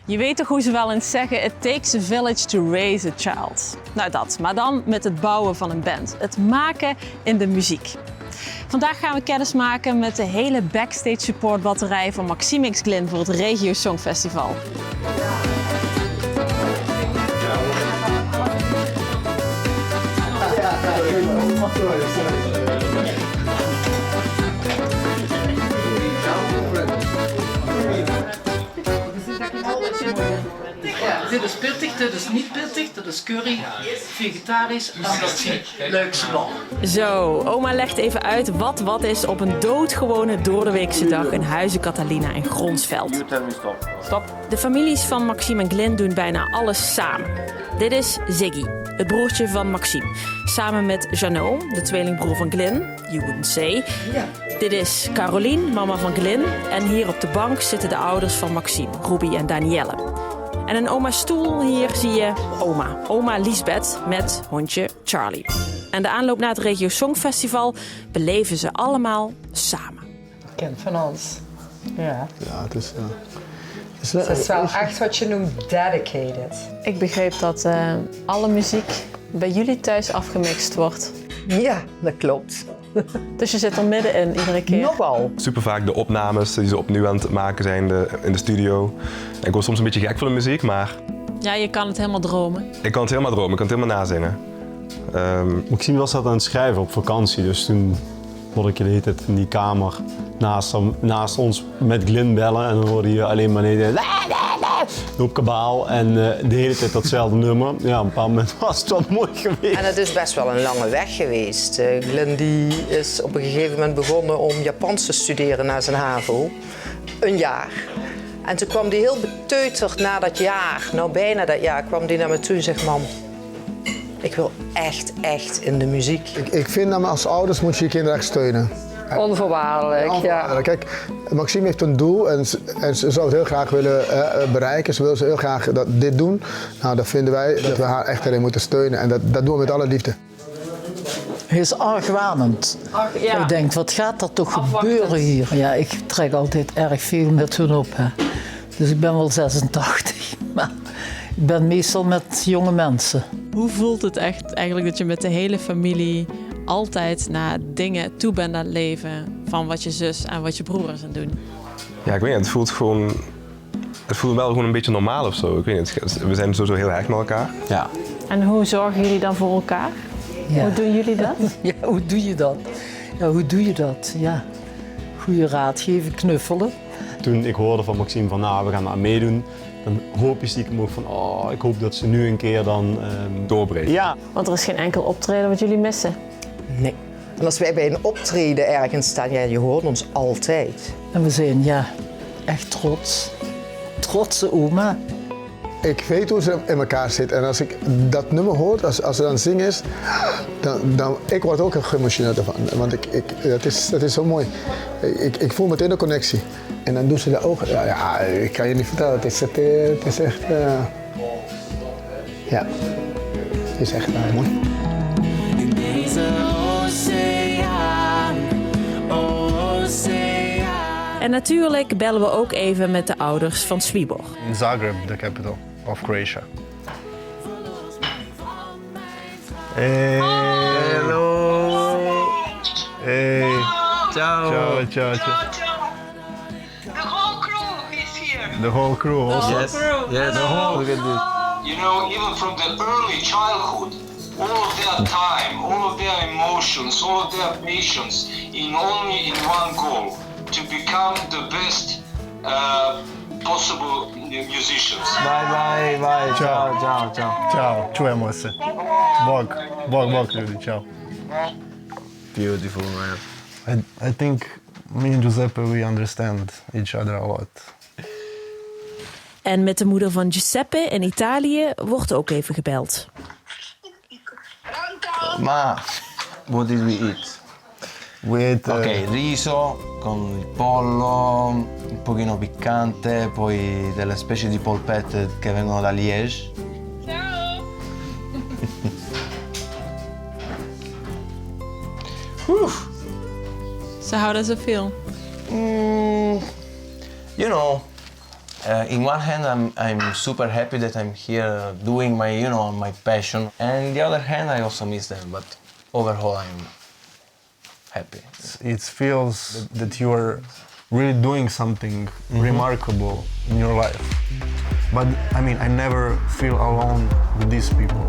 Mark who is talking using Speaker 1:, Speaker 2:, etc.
Speaker 1: Je weet toch hoe ze wel eens zeggen, it takes a village to raise a child. Nou dat, maar dan met het bouwen van een band. Het maken in de muziek. Vandaag gaan we kennis maken met de hele backstage support batterij van Maxime X Glynn voor het Regio Songfestival.
Speaker 2: Dit is pittig, dit is niet pittig, dit is curry, vegetarisch en dat is leukste bal.
Speaker 1: Zo, oma legt even uit wat is op een doodgewone doordeweekse dag in Huizen Catalina in Gronsveld.
Speaker 3: Stop.
Speaker 1: De families van Maxime en Glynn doen bijna alles samen. Dit is Ziggy, het broertje van Maxime. Samen met Jeannot, de tweelingbroer van Glynn, you wouldn't say.
Speaker 2: Ja.
Speaker 1: Dit is Caroline, mama van Glynn. En hier op de bank zitten de ouders van Maxime, Ruby en Danielle. En in oma's stoel hier zie je oma Liesbeth met hondje Charlie. En de aanloop naar het Regio Songfestival beleven ze allemaal samen.
Speaker 4: Kind van ons. Ja.
Speaker 5: Ja, het is...
Speaker 4: Het is wel echt wat je noemt dedicated.
Speaker 1: Ik begreep dat alle muziek bij jullie thuis afgemixt wordt.
Speaker 4: Ja, dat klopt.
Speaker 1: Dus je zit er middenin iedere keer.
Speaker 4: Nogal.
Speaker 6: Super vaak de opnames die ze opnieuw aan het maken zijn in de studio. En ik word soms een beetje gek van de muziek, maar...
Speaker 1: Ja, je kan het helemaal dromen.
Speaker 6: Ik kan het helemaal dromen, ik kan het helemaal nazingen.
Speaker 5: Maxime was dat aan het schrijven op vakantie, dus toen hoorde ik de hele tijd in die kamer naast ons met Glynn bellen en dan hoorde je alleen maar een op kabaal en de hele tijd datzelfde nummer. Ja, op een bepaald moment was het wel mooi geweest.
Speaker 7: En het is best wel een lange weg geweest. Glynn die is op een gegeven moment begonnen om Japans te studeren na zijn HAVO. Een jaar. En toen kwam hij heel beteuterd na dat jaar, nou bijna dat jaar, kwam hij naar me toe en zegt: mam, ik wil echt in de muziek.
Speaker 8: Ik vind dat als ouders moet je je kinderen echt steunen.
Speaker 4: Onvoorwaardelijk, ja.
Speaker 8: Kijk, Maxime heeft een doel en ze zou het heel graag willen bereiken. Ze wil heel graag dit doen. Nou, dat vinden wij dat we haar echt erin moeten steunen. En dat doen we met alle liefde.
Speaker 9: Hij is argwanend.
Speaker 1: Ja.
Speaker 9: Ik denk, wat gaat er toch gebeuren hier? Ja, ik trek altijd erg veel met hun op. Hè. Dus ik ben wel 86, maar ik ben meestal met jonge mensen.
Speaker 1: Hoe voelt het echt eigenlijk dat je met de hele familie altijd naar dingen toe bent aan het leven van wat je zus en wat je broers aan doen?
Speaker 6: Ja, ik weet niet, het voelt wel gewoon een beetje normaal of zo. Ik weet niet, we zijn sowieso heel hecht met elkaar.
Speaker 5: Ja.
Speaker 1: En hoe zorgen jullie dan voor elkaar?
Speaker 9: Ja.
Speaker 1: Hoe doen jullie dat?
Speaker 9: Ja, hoe doe je dat? Ja, hoe doe je dat? Ja. Goede raad geven, knuffelen.
Speaker 5: Toen ik hoorde van Maxime van nou, we gaan aan meedoen, dan hoop je stiekem ook van oh, ik hoop dat ze nu een keer dan
Speaker 6: Doorbreekt.
Speaker 5: Ja.
Speaker 1: Want er is geen enkel optreden wat jullie missen.
Speaker 7: Nee. En als wij bij een optreden ergens staan, ja, je hoort ons altijd.
Speaker 9: En we zijn ja, echt trots. Trotse oma.
Speaker 8: Ik weet hoe ze in elkaar zit en als ik dat nummer hoor, als ze dan zingen is, dan ik word ook heel geëmotioneerd ervan. Want dat is zo mooi. Ik voel meteen de connectie. En dan doen ze de ogen. Ja, ik kan je niet vertellen. Het is echt... ja, het is echt mooi.
Speaker 3: In deze oceaan.
Speaker 1: En natuurlijk bellen we ook even met de ouders van Svibor.
Speaker 10: In Zagreb, the capital of Croatia. Hey. Hello. Hey.
Speaker 3: Ciao.
Speaker 10: Ciao.
Speaker 11: The whole crew is here.
Speaker 10: The whole crew also.
Speaker 3: Yes. Yes. Look at this.
Speaker 11: You know, even from the early childhood, all of their time, all of their emotions, all of their patience only in one goal, to become the best possible musicians.
Speaker 3: Bye. Ciao.
Speaker 10: Ciao. Čujemo se. Bog ljudi. Ciao.
Speaker 3: Beautiful, man.
Speaker 10: I think me and Giuseppe, we understand each other a lot.
Speaker 1: En met de moeder van Giuseppe in Italië wordt ook even gebeld.
Speaker 3: Ma, what did we eat?
Speaker 10: We ate,
Speaker 3: Ok, riso con il pollo, un pochino piccante, poi delle specie di polpette che vengono da Liège.
Speaker 1: Ze houden zoveel.
Speaker 3: You know, In one hand, I'm super happy that I'm here doing my passion, and the other hand, I also miss them. But overall, I'm happy.
Speaker 10: It feels that you are really doing something remarkable in your life. But I mean, I never feel alone with these people.